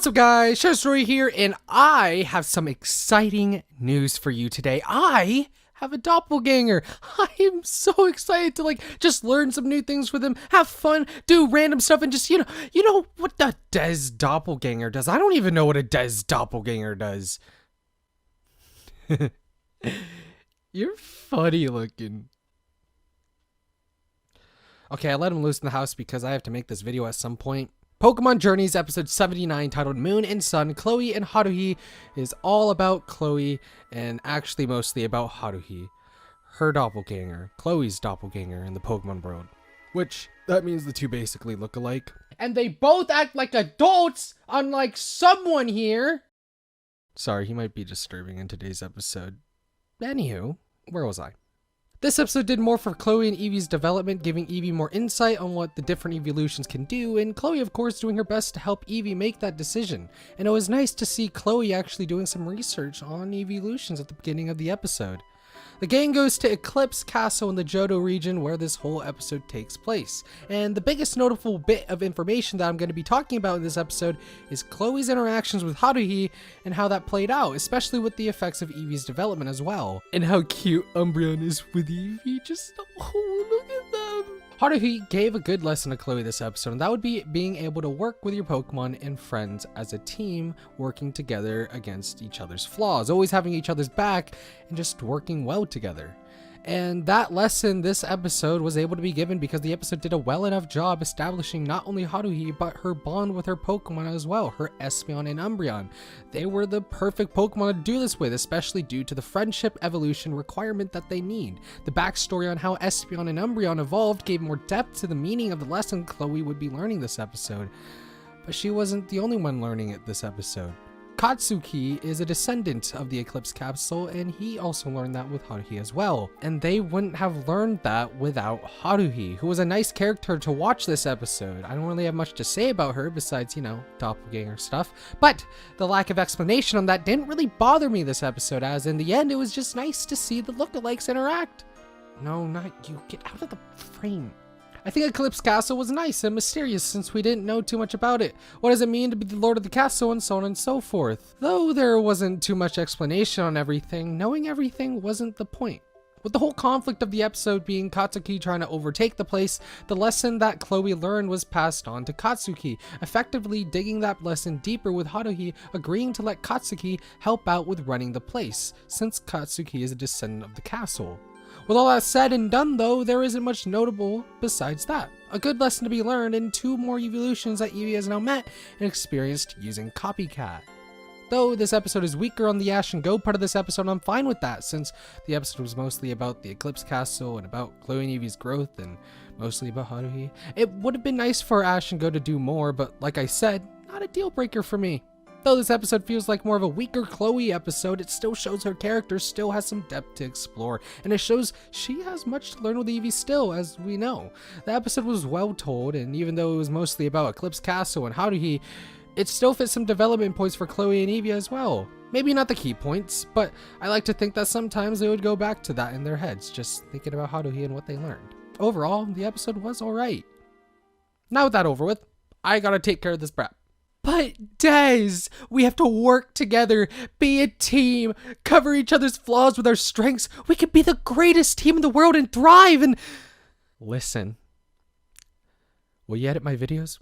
What's up guys, ShinyHunterDestroyer here, and I have some exciting news for you today. I have a doppelganger. I am so excited to just learn some new things with him, have fun, do random stuff, and just, you know what the Des doppelganger does. I don't even know what a Des doppelganger does. You're funny looking. Okay, I let him loose in the house because I have to make this video at some point. Pokemon Journeys episode 79 titled Moon and Sun, Chloe and Haruhi is all about Chloe and actually mostly about Haruhi, her doppelganger, Chloe's doppelganger in the Pokemon world. Which, that means the two basically look alike. And they both act like adults, unlike someone here. Sorry, he might be disturbing in today's episode. Anywho, where was I? This episode did more for Chloe and Eevee's development, giving Eevee more insight on what the different evolutions can do, and Chloe of course doing her best to help Eevee make that decision. And it was nice to see Chloe actually doing some research on evolutions at the beginning of the episode. The gang goes to Eclipse Castle in the Johto region where this whole episode takes place. And the biggest notable bit of information that I'm going to be talking about in this episode is Chloe's interactions with Haruhi and how that played out, especially with the effects of Eevee's development as well. And how cute Umbreon is with Eevee, just oh, look at them! Haruhi gave a good lesson to Chloe this episode, and that would be being able to work with your Pokemon and friends as a team, working together against each other's flaws, always having each other's back, and just working well together. And that lesson this episode was able to be given because the episode did a well enough job establishing not only Haruhi, but her bond with her Pokemon as well, her Espeon and Umbreon. They were the perfect Pokemon to do this with, especially due to the friendship evolution requirement that they need. The backstory on how Espeon and Umbreon evolved gave more depth to the meaning of the lesson Chloe would be learning this episode. But she wasn't the only one learning it this episode. Katsuki is a descendant of the Eclipse Capsule, and he also learned that with Haruhi as well. And they wouldn't have learned that without Haruhi, who was a nice character to watch this episode. I don't really have much to say about her besides, doppelganger stuff. But the lack of explanation on that didn't really bother me this episode, as in the end it was just nice to see the lookalikes interact. No, not you. Get out of the frame. I think Eclipse Castle was nice and mysterious since we didn't know too much about it. What does it mean to be the Lord of the Castle and so on and so forth? Though there wasn't too much explanation on everything, knowing everything wasn't the point. With the whole conflict of the episode being Katsuki trying to overtake the place, the lesson that Chloe learned was passed on to Katsuki, effectively digging that lesson deeper with Haruhi agreeing to let Katsuki help out with running the place, since Katsuki is a descendant of the castle. With all that said and done though, there isn't much notable besides that. A good lesson to be learned and two more evolutions that Eevee has now met and experienced using Copycat. Though this episode is weaker on the Ash and Go part of this episode, I'm fine with that since the episode was mostly about the Eclipse Castle and about Chloe and Eevee's growth and mostly about Haruhi. It would have been nice for Ash and Go to do more, but like I said, not a deal breaker for me. Though this episode feels like more of a weaker Chloe episode, it still shows her character still has some depth to explore, and it shows she has much to learn with Eevee still, as we know. The episode was well told, and even though it was mostly about Eclipse Castle and Haruhi, it still fits some development points for Chloe and Eevee as well. Maybe not the key points, but I like to think that sometimes they would go back to that in their heads, just thinking about Haruhi and what they learned. Overall, the episode was alright. Now with that over with, I gotta take care of this brat. But Des, we have to work together, be a team, cover each other's flaws with our strengths. We could be the greatest team in the world and thrive and... Listen, will you edit my videos?